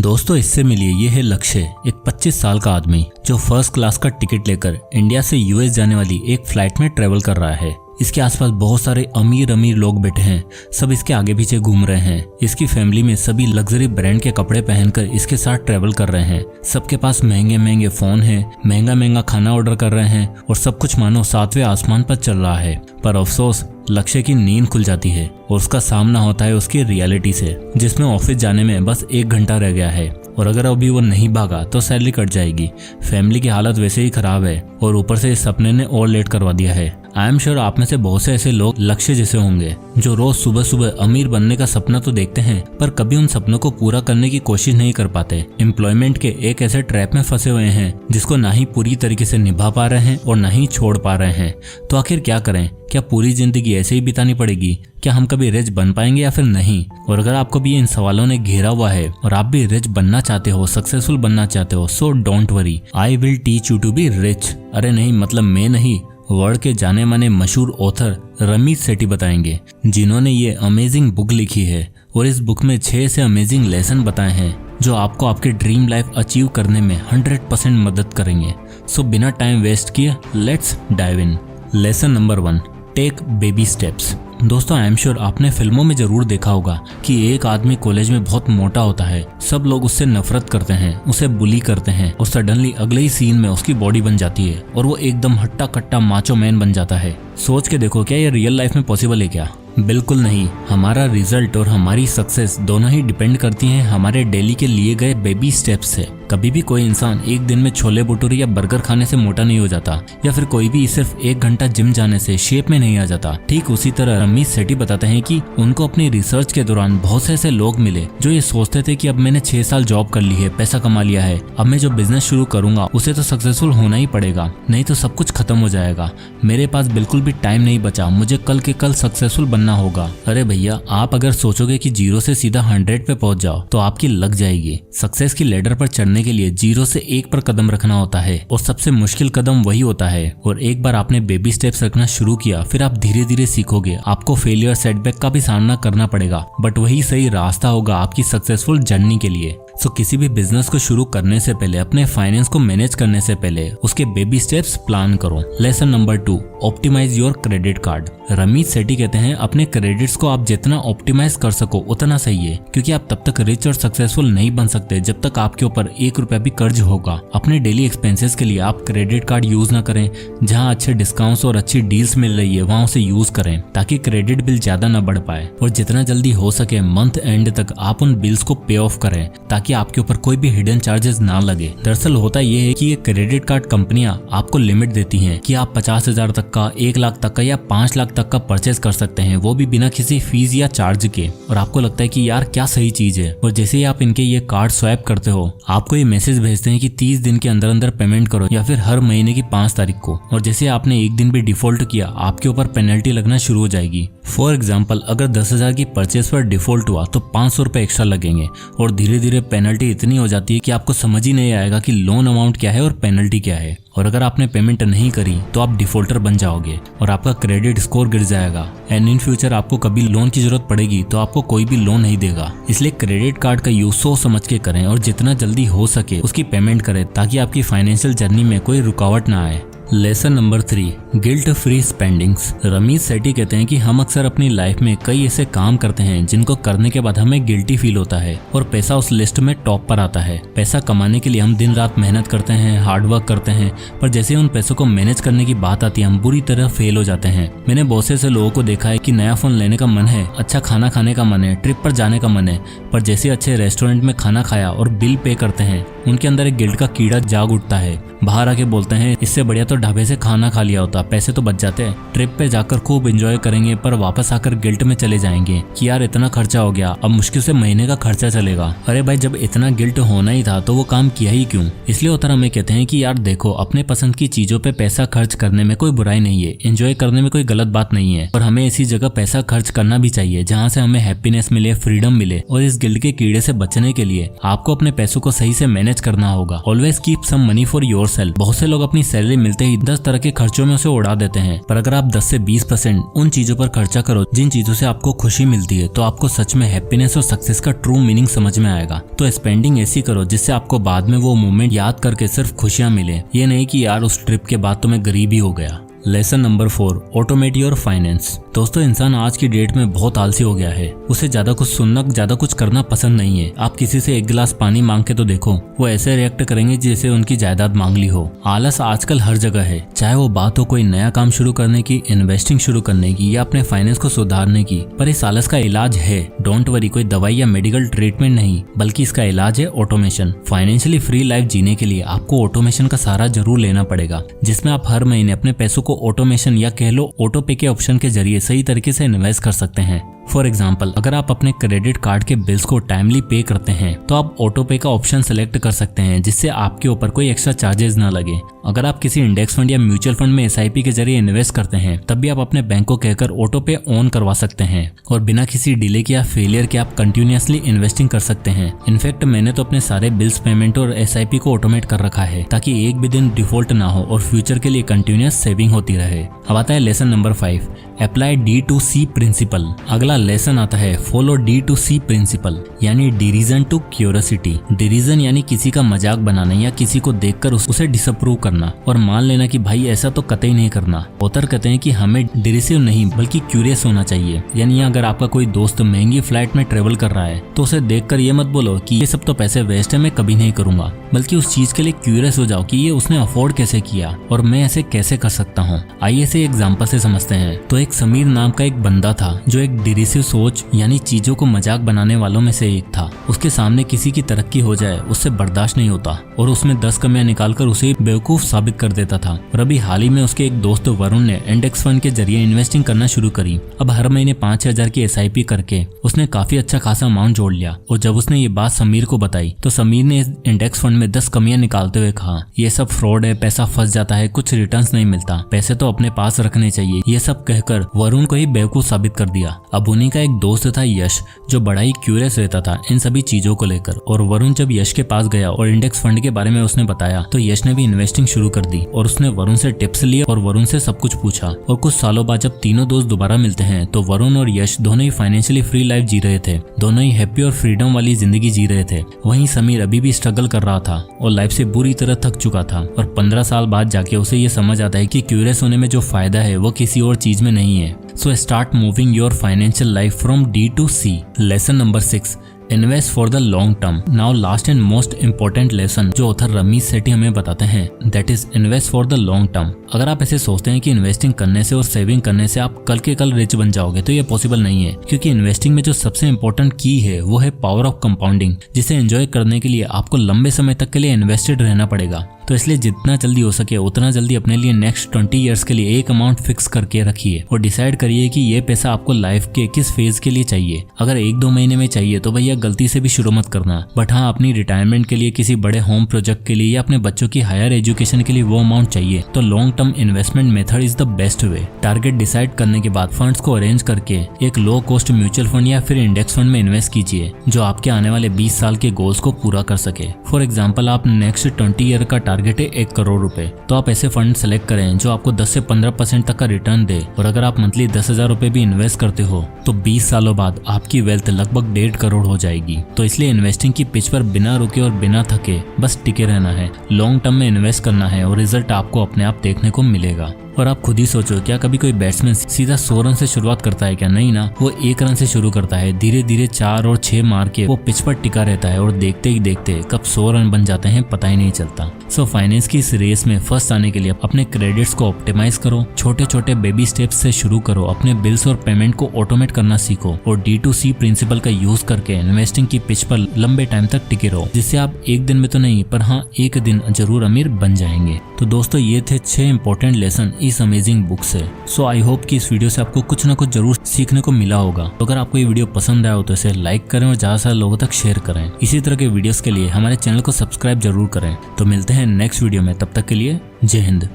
दोस्तों इससे मिलिए, ये है लक्ष्य, एक 25 साल का आदमी जो फर्स्ट क्लास का टिकट लेकर इंडिया से यूएस जाने वाली एक फ्लाइट में ट्रेवल कर रहा है। इसके आसपास बहुत सारे अमीर लोग बैठे हैं, सब इसके आगे पीछे घूम रहे हैं। इसकी फैमिली में सभी लग्जरी ब्रांड के कपड़े पहनकर इसके साथ ट्रेवल कर रहे हैं। सबके पास महंगे फोन हैं, महंगा खाना ऑर्डर कर रहे हैं और सब कुछ मानो 7वें आसमान पर चल रहा है। पर अफसोस, लक्ष्य की नींद खुल जाती है और उसका सामना होता है उसकी रियलिटी से, जिसमें ऑफिस जाने में बस 1 घंटा रह गया है और अगर अभी वो नहीं भागा तो सैलरी कट जाएगी। फैमिली की हालत वैसे ही खराब है और ऊपर से इस सपने ने और लेट करवा दिया है। आई एम श्योर आप में से बहुत से ऐसे लोग लक्ष्य जैसे होंगे जो रोज सुबह सुबह अमीर बनने का सपना तो देखते हैं पर कभी उन सपनों को पूरा करने की कोशिश नहीं कर पाते। एम्प्लॉयमेंट के एक ऐसे ट्रैप में फंसे हुए हैं जिसको ना ही पूरी तरीके से निभा पा रहे हैं और ना ही छोड़ पा रहे हैं। तो आखिर क्या करें? क्या पूरी जिंदगी ऐसे ही बितानी पड़ेगी? क्या हम कभी रिच बन पाएंगे या फिर नहीं? और अगर आपको भी इन सवालों ने घेरा हुआ है और आप भी रिच बनना चाहते हो, सक्सेसफुल बनना चाहते हो, so don't worry, I will teach you to be rich. अरे नहीं, मतलब मैं नहीं, वर्ल्ड के जाने माने मशहूर ऑथर रमीत सेठी बताएंगे, जिन्होंने ये अमेजिंग बुक लिखी है और इस बुक में 6 से अमेजिंग लेसन बताए हैं जो आपको आपके ड्रीम लाइफ अचीव करने में 100% मदद करेंगे। सो बिना टाइम वेस्ट किए let's dive in. Lesson number 1, take baby steps. दोस्तों आई एम श्योर आपने फिल्मों में जरूर देखा होगा कि एक आदमी कॉलेज में बहुत मोटा होता है, सब लोग उससे नफरत करते हैं, उसे बुली करते हैं और सडनली अगले ही सीन में उसकी बॉडी बन जाती है और वो एकदम हट्टा कट्टा माचो मैन बन जाता है। सोच के देखो, क्या ये रियल लाइफ में पॉसिबल है क्या? बिल्कुल नहीं। हमारा रिजल्ट और हमारी सक्सेस दोनों ही डिपेंड करती हैं हमारे डेली के लिए गए बेबी स्टेप्स से। कभी भी कोई इंसान एक दिन में छोले भटूरे या बर्गर खाने से मोटा नहीं हो जाता या फिर कोई भी सिर्फ 1 घंटा जिम जाने से शेप में नहीं आ जाता। ठीक उसी तरह रमीत सेठी बताते हैं कि उनको अपनी रिसर्च के दौरान बहुत से ऐसे लोग मिले जो ये सोचते थे कि अब मैंने 6 साल जॉब कर ली है, पैसा कमा लिया है, अब मैं जो बिजनेस शुरू करूंगा उसे तो सक्सेसफुल होना ही पड़ेगा, नहीं तो सब कुछ खत्म हो जाएगा, मेरे पास बिल्कुल भी टाइम नहीं बचा, मुझे कल के कल सक्सेसफुल बनना होगा। अरे भैया, आप अगर सोचोगे कि 0 से सीधा 100 पे पहुंच जाओ तो आपकी लग जाएगी। सक्सेस की लेडर पर चढ़ने के लिए 0 से 1 पर कदम रखना होता है और सबसे मुश्किल कदम वही होता है। और एक बार आपने बेबी स्टेप्स रखना शुरू किया फिर आप धीरे धीरे सीखोगे। आपको फेलियर, सेटबैक का भी सामना करना पड़ेगा, बट वही सही रास्ता होगा आपकी सक्सेसफुल जर्नी के लिए। सो किसी भी बिजनेस को शुरू करने से पहले, अपने फाइनेंस को मैनेज करने से पहले उसके बेबी स्टेप्स प्लान करो। Lesson number 2, optimise your credit card. Ramit Sethi कहते हैं अपने क्रेडिट्स को आप जितना ऑप्टिमाइज कर सको उतना सही है, क्योंकि आप तब तक रिच और सक्सेसफुल नहीं बन सकते जब तक आपके ऊपर 1 रुपया भी कर्ज होगा। अपने डेली एक्सपेंसेस के लिए आप क्रेडिट कार्ड यूज ना करें। जहां अच्छे डिस्काउंट्स और अच्छी डील्स मिल रही है वहां उसे यूज करें ताकि क्रेडिट बिल ज्यादा न बढ़ पाए और जितना जल्दी हो सके मंथ एंड तक आप उन बिल्स को पे ऑफ करें ताकि आपके ऊपर कोई भी हिडन चार्जेस ना लगे। दरअसल होता यह है कि ये क्रेडिट कार्ड कंपनियां आपको लिमिट देती हैं कि आप 50,000 तक का, 1 लाख तक का या 5 लाख तक का परचेज कर सकते हैं, वो भी बिना किसी फीस या चार्ज के। और आपको लगता है कि यार क्या सही चीज है, और जैसे ही आप इनके ये कार्ड स्वैप करते हो आपको ये मैसेज भेजते हैं कि 30 दिन के अंदर अंदर पेमेंट करो या फिर हर महीने की 5 तारीख को। और जैसे आपने 1 दिन भी डिफॉल्ट किया आपके ऊपर पेनल्टी लगना शुरू हो जाएगी। फॉर एग्जाम्पल, अगर 10,000 की परचेज पर डिफॉल्ट हुआ तो 500 रुपए एक्स्ट्रा लगेंगे और धीरे धीरे पेनल्टी इतनी हो जाती है कि आपको समझ ही नहीं आएगा कि लोन अमाउंट क्या है और पेनल्टी क्या है। और अगर आपने पेमेंट नहीं करी तो आप डिफॉल्टर बन जाओगे और आपका क्रेडिट स्कोर गिर जाएगा एंड इन फ्यूचर आपको कभी लोन की जरूरत पड़ेगी तो आपको कोई भी लोन नहीं देगा। इसलिए क्रेडिट कार्ड का यूज सोच समझ के करें और जितना जल्दी हो सके उसकी पेमेंट करें ताकि आपकी फाइनेंशियल जर्नी में कोई रुकावट ना आए। Lesson number 3, guilt free spendings. Ramit Sethi कहते हैं कि हम अक्सर अपनी लाइफ में कई ऐसे काम करते हैं जिनको करने के बाद हमें गिल्टी फील होता है और पैसा उस लिस्ट में टॉप पर आता है। पैसा कमाने के लिए हम दिन रात मेहनत करते हैं, हार्डवर्क करते हैं, पर जैसे उन पैसों को मैनेज करने की बात आती है हम बुरी तरह फेल हो जाते हैं। मैंने बहुत से ऐसे लोगों को देखा है कि नया फोन लेने का मन है, अच्छा खाना खाने का मन है, ट्रिप पर जाने का मन है, पर जैसे अच्छे रेस्टोरेंट में खाना खाया और बिल पे करते हैं उनके अंदर एक गिल्ट का कीड़ा जाग उठता है। बाहर आके बोलते हैं इससे बढ़िया तो ढाबे से खाना खा लिया होता, पैसे तो बच जाते। ट्रिप पे जाकर खूब एंजॉय करेंगे पर वापस आकर गिल्ट में चले जाएंगे कि यार इतना खर्चा हो गया, अब मुश्किल से महीने का खर्चा चलेगा। अरे भाई, जब इतना गिल्ट होना ही था तो वो काम किया ही क्यों? इसलिए उतर हमें कहते हैं कि यार देखो, अपने पसंद की चीजों पे पैसा खर्च करने में कोई बुराई नहीं है, एंजॉय करने में कोई गलत बात नहीं है, और हमें ऐसी जगह पैसा खर्च करना भी चाहिए जहाँ से हमें हैप्पीनेस मिले, फ्रीडम मिले और इस गिल्ड के कीड़े से बचने के लिए आपको अपने पैसों को सही से मैनेज करना होगा। Always keep some money for yourself. बहुत से लोग अपनी सैलरी मिलते ही 10 तरह के खर्चों में उसे उड़ा देते हैं, पर अगर आप 10 से 20% उन चीजों पर खर्चा करो जिन चीजों से आपको खुशी मिलती है, तो आपको सच में हैप्पीनेस और सक्सेस का ट्रू मीनिंग समझ में आएगा। तो स्पेंडिंग ऐसी करो जिससे आपको बाद में वो मोमेंट याद करके सिर्फ खुशियां मिले, ये नहीं कि यार उस ट्रिप के बाद तो मैं गरीब ही हो गया। Lesson number 4, automate your finance. दोस्तों, इंसान आज की डेट में बहुत आलसी हो गया है। उसे ज्यादा कुछ सुनना, ज्यादा कुछ करना पसंद नहीं है। आप किसी से एक गिलास पानी मांग के तो देखो, वो ऐसे रिएक्ट करेंगे जैसे उनकी जायदाद मांग ली हो। आलस आजकल हर जगह है, चाहे वो बात हो कोई नया काम शुरू करने की, इन्वेस्टिंग शुरू करने की या अपने फाइनेंस को सुधारने की। पर इस आलस का इलाज है, डोंट वरी, कोई दवाई या मेडिकल ट्रीटमेंट नहीं, बल्कि इसका इलाज है ऑटोमेशन। फाइनेंशियली फ्री लाइफ जीने के लिए आपको ऑटोमेशन का सहारा जरूर लेना पड़ेगा, जिसमें आप हर महीने अपने पैसों को ऑटोमेशन या कह लो ऑटो पे के ऑप्शन के जरिए सही तरीके से इन्वेस्ट कर सकते हैं। फॉर एग्जाम्पल, अगर आप अपने क्रेडिट कार्ड के बिल्स को टाइमली पे करते हैं तो आप ऑटो पे का ऑप्शन सेलेक्ट कर सकते हैं, जिससे आपके ऊपर कोई एक्स्ट्रा चार्जेस ना लगे। अगर आप किसी इंडेक्स फंड या म्यूचुअल फंड में SIP के जरिए इन्वेस्ट करते हैं, तब भी आप अपने बैंक को कहकर ऑटो पे ऑन करवा सकते हैं और बिना किसी डिले के या फेलियर के आप कंटिन्यूअसली इन्वेस्टिंग कर सकते हैं। इनफैक्ट मैंने तो अपने सारे बिल्स पेमेंट और SIP को ऑटोमेट कर रखा है, ताकि एक भी दिन डिफॉल्ट ना हो और फ्यूचर के लिए कंटिन्यूअस सेविंग होती रहे। अब आता है lesson number 5, apply D2C principle. अगला लेसन आता है फॉलो D2C प्रिंसिपल, यानी डिरीजन टू क्यूरियोसिटी। डिरीजन यानी किसी का मजाक बनाना या किसी को देखकर उसे डिसअप्रूव करना और मान लेना कि भाई ऐसा तो कतई नहीं करना। ऑथर कहते हैं कि हमें डिरिसिव नहीं बल्कि क्यूरियस होना चाहिए। यानी अगर आपका कोई दोस्त महंगी फ्लाइट में ट्रेवल कर रहा है तो उसे देखकर ये मत बोलो कि ये सब तो पैसे वेस्ट है, मैं कभी नहीं करूंगा, बल्कि उस चीज के लिए क्यूरियस हो जाओ कि ये उसने अफोर्ड कैसे किया और मैं ऐसे कैसे कर सकता हूँ। आइए इसे एग्जाम्पल से समझते हैं। तो एक समीर नाम का एक बंदा था जो एक डिरिसिव सोच यानी चीजों को मजाक बनाने वालों में से एक था। उसके सामने किसी की तरक्की हो जाए उससे बर्दाश्त नहीं होता और उसमें 10 कमियां निकालकर उसे बेवकूफ साबित कर देता था। और अभी हाल ही में उसके एक दोस्त वरुण ने इंडेक्स फंड के जरिए इन्वेस्टिंग करना शुरू करी। अब हर महीने 5,000 की SIP करके उसने काफी अच्छा खासा अमाउंट जोड़ लिया। और जब उसने ये बात समीर को बताई तो समीर ने इंडेक्स फंड में 10 कमियां निकालते हुए कहा, ये सब फ्रॉड है, पैसा फंस जाता है, कुछ रिटर्न्स नहीं मिलता, पैसे तो अपने पास रखने चाहिए। ये सब कहकर वरुण को ही बेवकूफ साबित कर दिया। अब उन्हीं का एक दोस्त था यश, जो बड़ा ही क्यूरियस रहता था इन सभी चीजों को लेकर। और वरुण जब यश के पास गया और इंडेक्स फंड के बारे में उसने बताया तो यश ने भी इन्वेस्टिंग शुरू कर दी और उसने वरुण से टिप्स लिए और वरुण से सब कुछ पूछा। और कुछ सालों बाद जब तीनों दोस्त दोबारा मिलते हैं तो वरुण और यश दोनों ही फाइनेंशियली फ्री लाइफ जी रहे थे, दोनों ही हैप्पी और फ्रीडम वाली जिंदगी जी रहे थे। वहीं समीर अभी भी स्ट्रगल कर रहा था और लाइफ से बुरी तरह थक चुका था। और 15 साल बाद जाके उसे ये समझ आता है कि क्यूरियस होने में जो फायदा है वो किसी और चीज में नहीं है। So start moving your financial life from D to C. Lesson number 6. Invest for the long term. Now last and most important lesson जो ऑथर रमीश सेठी हमें बताते हैं, that is invest for the long term. अगर आप ऐसे सोचते हैं कि इन्वेस्टिंग करने से और सेविंग करने से आप कल के कल रिच बन जाओगे, तो ये पॉसिबल नहीं है, क्योंकि इन्वेस्टिंग में जो सबसे इम्पोर्टेंट की है वो है पावर ऑफ कंपाउंडिंग, जिसे एंजॉय करने के लिए आपको लंबे समय तक के लिए इन्वेस्टेड रहना पड़ेगा। तो इसलिए जितना जल्दी हो सके उतना जल्दी अपने लिए नेक्स्ट 20 ईयर्स के लिए एक अमाउंट फिक्स करके रखिए और डिसाइड करिए कि ये पैसा आपको लाइफ के किस फेज के लिए चाहिए। अगर 1-2 महीने में चाहिए तो भैया गलती से भी शुरू मत करना, बट हाँ अपनी रिटायरमेंट के लिए, किसी बड़े होम प्रोजेक्ट के लिए या अपने बच्चों की हायर एजुकेशन के लिए वो अमाउंट चाहिए तो long term investment method is the best way. Target decide करने के बाद फंड्स को अरेंज करके एक लो कॉस्ट म्यूचुअल फंड या फिर इंडेक्स फंड में इन्वेस्ट कीजिए जो आपके आने वाले 20 साल के गोल्स को पूरा कर सके। फॉर एग्जाम्पल, आप नेक्स्ट 20 ईयर का टारगेट है 1 करोड़ रुपए, तो आप ऐसे फंड सेलेक्ट करें जो आपको 10 से 15% तक का रिटर्न दे। और अगर आप मंथली 10,000 रुपए भी इन्वेस्ट करते हो तो 20 सालों बाद आपकी वेल्थ लगभग 1.5 करोड़ हो जाएगी। तो इसलिए इन्वेस्टिंग की पिच पर बिना रुके और बिना थके बस टिके रहना है, लॉन्ग टर्म में इन्वेस्ट करना है और रिजल्ट आपको अपने आप देखने को मिलेगा। और आप खुद ही सोचो, क्या कभी कोई बैट्समैन सीधा 100 रन से शुरुआत करता है क्या? नहीं ना, वो 1 रन से शुरू करता है, धीरे धीरे 4 और 6 मार के वो पिच पर टिका रहता है और देखते ही देखते कब 100 रन बन जाते हैं पता ही नहीं चलता। सो फाइनेंस की इस रेस में फर्स्ट आने के लिए अपने क्रेडिट्स को ऑप्टिमाइज करो, छोटे छोटे बेबी स्टेप्स से शुरू करो, अपने बिल्स और पेमेंट को ऑटोमेट करना सीखो और D2C प्रिंसिपल का यूज करके इन्वेस्टिंग की पिच पर लंबे टाइम तक टिके रहो, जिससे आप एक दिन में तो नहीं पर हाँ एक दिन जरूर अमीर बन जाएंगे। तो दोस्तों ये थे 6 इंपॉर्टेंट लेसन इस अमेजिंग बुक से। सो आई होप कि इस वीडियो से आपको कुछ ना कुछ जरूर सीखने को मिला होगा। तो अगर आपको ये वीडियो पसंद आया हो तो इसे लाइक करें और ज्यादा से ज्यादा लोगों तक शेयर करें। इसी तरह के वीडियोस के लिए हमारे चैनल को सब्सक्राइब जरूर करें। तो मिलते हैं नेक्स्ट वीडियो में, तब तक के लिए जय हिंद।